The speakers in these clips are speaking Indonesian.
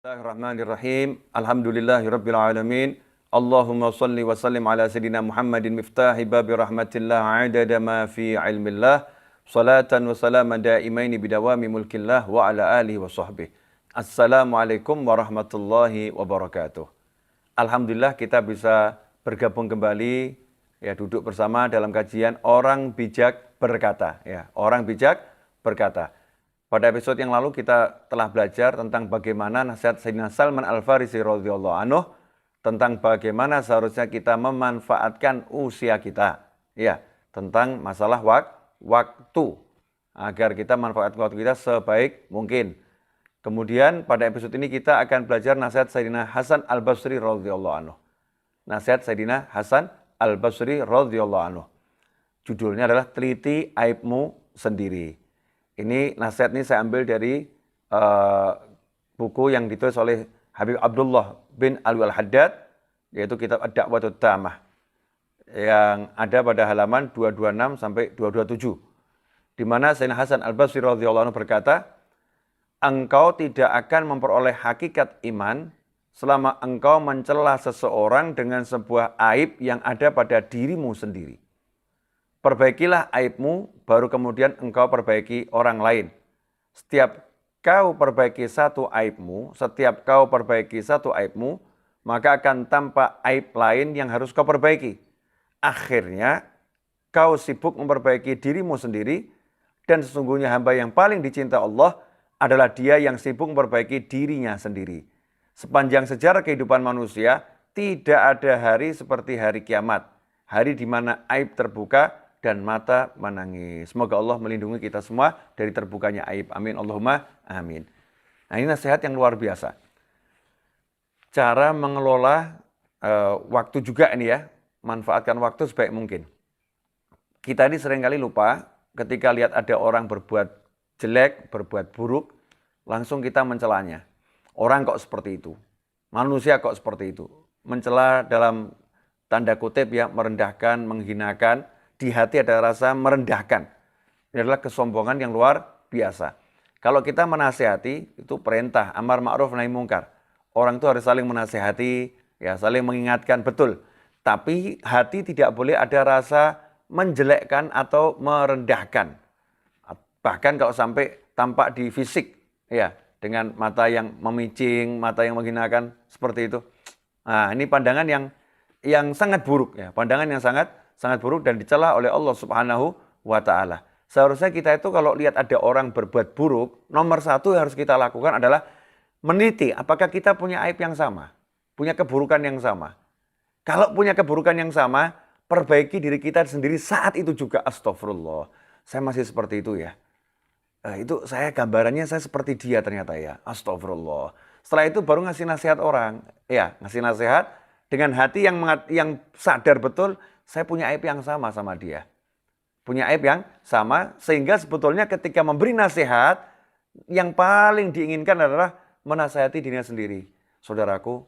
Bismillahirrahmanirrahim. Alhamdulillahirabbil alamin. Allahumma shalli wa sallim ala sayidina Muhammadin miftahi babi rahmatillah adada ma fi ilmillah. Salatan wa salaman daimaini bidawami mulkillah wa ala alihi wa sahbihi. Assalamualaikum warahmatullahi wabarakatuh. Alhamdulillah kita bisa bergabung kembali, ya, duduk bersama dalam kajian Orang Bijak Berkata, ya, Orang Bijak Berkata. Pada episode yang lalu kita telah belajar tentang bagaimana nasihat Sayyidina Salman Al-Farisi radhiyallahu anhu tentang bagaimana seharusnya kita memanfaatkan usia kita, ya, tentang masalah waktu agar kita manfaatkan waktu kita sebaik mungkin. Kemudian pada episode ini kita akan belajar nasihat Sayyidina Hasan Al-Basri radhiyallahu anhu. Nasihat Sayyidina Hasan Al-Basri radhiyallahu anhu. Judulnya adalah Teliti Aibmu Sendiri. Ini nasihat ini saya ambil dari buku yang ditulis oleh Habib Abdullah bin Alwi Al-Haddad, yaitu kitab Ad-Da'watut Tamah, yang ada pada halaman 226 sampai 227, di mana Sayyidina Hasan Al-Basri radhiyallahu anhu berkata, engkau tidak akan memperoleh hakikat iman selama engkau mencela seseorang dengan sebuah aib yang ada pada dirimu sendiri. Perbaikilah aibmu, baru kemudian engkau perbaiki orang lain. Setiap kau perbaiki satu aibmu, maka akan tampak aib lain yang harus kau perbaiki. Akhirnya, kau sibuk memperbaiki dirimu sendiri, dan sesungguhnya hamba yang paling dicinta Allah adalah dia yang sibuk memperbaiki dirinya sendiri. Sepanjang sejarah kehidupan manusia, tidak ada hari seperti hari kiamat. Hari di mana aib terbuka dan mata menangis. Semoga Allah melindungi kita semua dari terbukanya aib. Amin. Allahumma amin. Nah, ini nasihat yang luar biasa. Cara mengelola waktu juga ini, ya. Manfaatkan waktu sebaik mungkin. Kita ini seringkali lupa ketika lihat ada orang berbuat jelek, berbuat buruk, langsung kita mencelanya. Orang kok seperti itu? Manusia kok seperti itu? Mencela dalam tanda kutip, ya, merendahkan, menghinakan. Di hati ada rasa merendahkan. Ini adalah kesombongan yang luar biasa. Kalau kita menasihati, itu perintah, amar ma'ruf nahi mungkar. Orang itu harus saling menasihati, ya, saling mengingatkan, betul. Tapi hati tidak boleh ada rasa menjelekkan atau merendahkan. Bahkan kalau sampai tampak di fisik, ya, dengan mata yang memicing, mata yang menghinakan, seperti itu. Nah, ini pandangan yang sangat buruk, ya, pandangan yang sangat buruk dan dicela oleh Allah Subhanahu wa Ta'ala. Seharusnya kita itu kalau lihat ada orang berbuat buruk, nomor satu yang harus kita lakukan adalah meneliti apakah kita punya aib yang sama, punya keburukan yang sama. Kalau punya keburukan yang sama, perbaiki diri kita sendiri saat itu juga. Astagfirullah, saya masih seperti itu, ya. Itu saya gambarannya saya seperti dia ternyata, ya. Astagfirullah. Setelah itu baru ngasih nasihat orang, ya, ngasih nasihat dengan hati yang sadar betul. Saya punya aib yang sama dia. Punya aib yang sama, sehingga sebetulnya ketika memberi nasihat, yang paling diinginkan adalah menasihati dirinya sendiri. Saudaraku,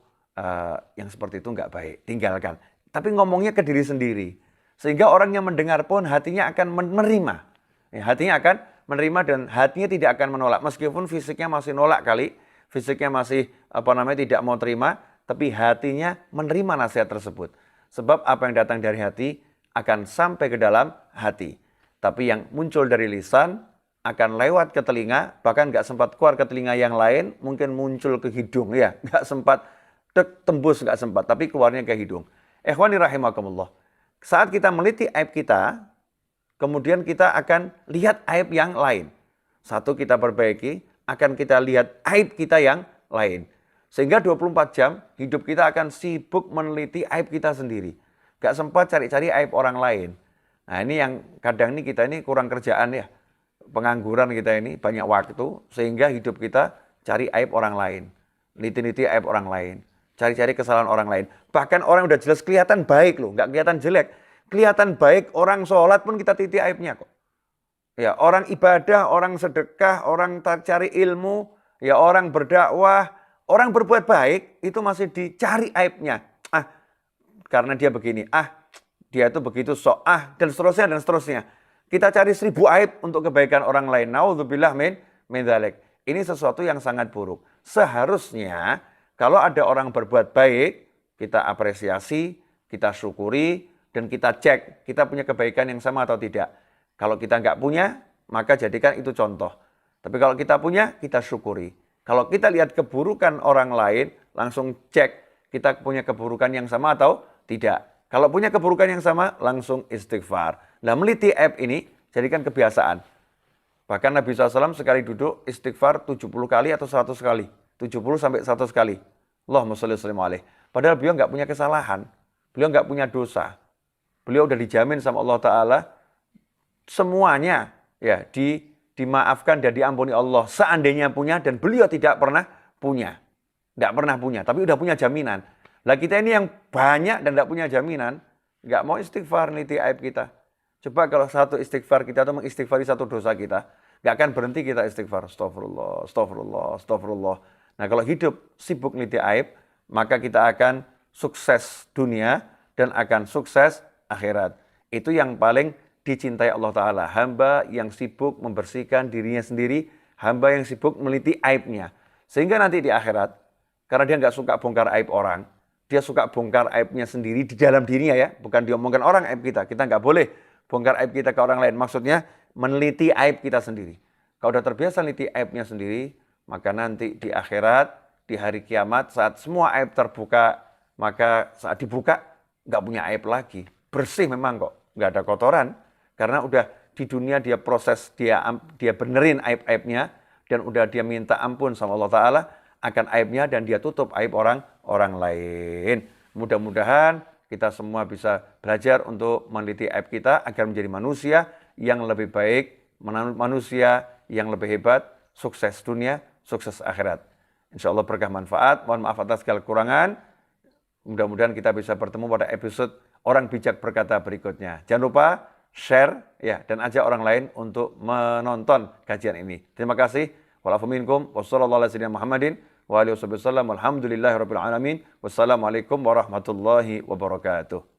yang seperti itu nggak baik, tinggalkan. Tapi ngomongnya ke diri sendiri. Sehingga orang yang mendengar pun hatinya akan menerima. Ya, hatinya akan menerima dan hatinya tidak akan menolak. Meskipun fisiknya masih nolak kali, fisiknya masih tidak mau terima, tapi hatinya menerima nasihat tersebut. Sebab apa yang datang dari hati akan sampai ke dalam hati. Tapi yang muncul dari lisan akan lewat ke telinga, bahkan nggak sempat keluar ke telinga yang lain, mungkin muncul ke hidung, ya. Nggak sempat tembus, nggak sempat, tapi keluarnya ke hidung. Ikhwani rahimakumullah. Saat kita meliti aib kita, kemudian kita akan lihat aib yang lain. Satu kita perbaiki, akan kita lihat aib kita yang lain. Sehingga 24 jam hidup kita akan sibuk meneliti aib kita sendiri. Gak sempat cari-cari aib orang lain. Nah, ini yang kadang ini kita ini kurang kerjaan, ya. Pengangguran kita ini banyak waktu sehingga hidup kita cari aib orang lain. Neliti-neliti aib orang lain. Cari-cari kesalahan orang lain. Bahkan orang udah jelas kelihatan baik loh, gak kelihatan jelek. Kelihatan baik, orang sholat pun kita teliti aibnya kok. Ya, orang ibadah, orang sedekah, orang cari ilmu, ya, orang berdakwah, orang berbuat baik itu masih dicari aibnya. Karena dia begini, dia itu begitu sok, dan seterusnya. Kita cari 1000 aib untuk kebaikan orang lain. Naudzubillah min dzalik. Ini sesuatu yang sangat buruk. Seharusnya kalau ada orang berbuat baik, kita apresiasi, kita syukuri, dan kita cek kita punya kebaikan yang sama atau tidak. Kalau kita nggak punya, maka jadikan itu contoh. Tapi kalau kita punya, kita syukuri. Kalau kita lihat keburukan orang lain, langsung cek kita punya keburukan yang sama atau tidak. Kalau punya keburukan yang sama, langsung istighfar. Nah, meliti aib ini jadikan kebiasaan. Bahkan Nabi SAW sekali duduk istighfar 70 kali atau 100 kali. 70 sampai 100 kali. Allahumma sholli alaihi. Padahal beliau nggak punya kesalahan. Beliau nggak punya dosa. Beliau udah dijamin sama Allah Ta'ala semuanya ya dimaafkan dan diampuni Allah. Seandainya punya dan beliau tidak pernah punya. Nggak pernah punya, tapi udah punya jaminan. Lah kita ini yang banyak dan nggak punya jaminan, nggak mau istighfar niti aib kita. Coba kalau satu istighfar kita atau mengistighfari satu dosa kita, nggak akan berhenti kita istighfar. Astagfirullah, astagfirullah, astagfirullah. Nah kalau hidup sibuk niti aib, maka kita akan sukses dunia dan akan sukses akhirat. Itu yang paling dicintai Allah Ta'ala. Hamba yang sibuk membersihkan dirinya sendiri, hamba yang sibuk meliti aibnya. Sehingga nanti di akhirat, karena dia nggak suka bongkar aib orang, dia suka bongkar aibnya sendiri di dalam dirinya ya, bukan diomongkan orang aib kita. Kita nggak boleh bongkar aib kita ke orang lain. Maksudnya meneliti aib kita sendiri. Kalau udah terbiasa meneliti aibnya sendiri, maka nanti di akhirat, di hari kiamat, saat semua aib terbuka, maka saat dibuka, nggak punya aib lagi. Bersih memang kok, nggak ada kotoran. Karena udah di dunia dia proses, dia benerin aib-aibnya, dan udah dia minta ampun sama Allah Ta'ala akan aibnya, dan dia tutup aib orang lain. Mudah-mudahan kita semua bisa belajar untuk meneliti aib kita agar menjadi manusia yang lebih baik, manusia yang lebih hebat, sukses dunia, sukses akhirat. Insya Allah berkah manfaat. Mohon maaf atas segala kekurangan. Mudah-mudahan kita bisa bertemu pada episode Orang Bijak Berkata berikutnya. Jangan lupa share ya dan ajak orang lain untuk menonton kajian ini. Terima kasih. Wassalamualaikum warahmatullahi wabarakatuh.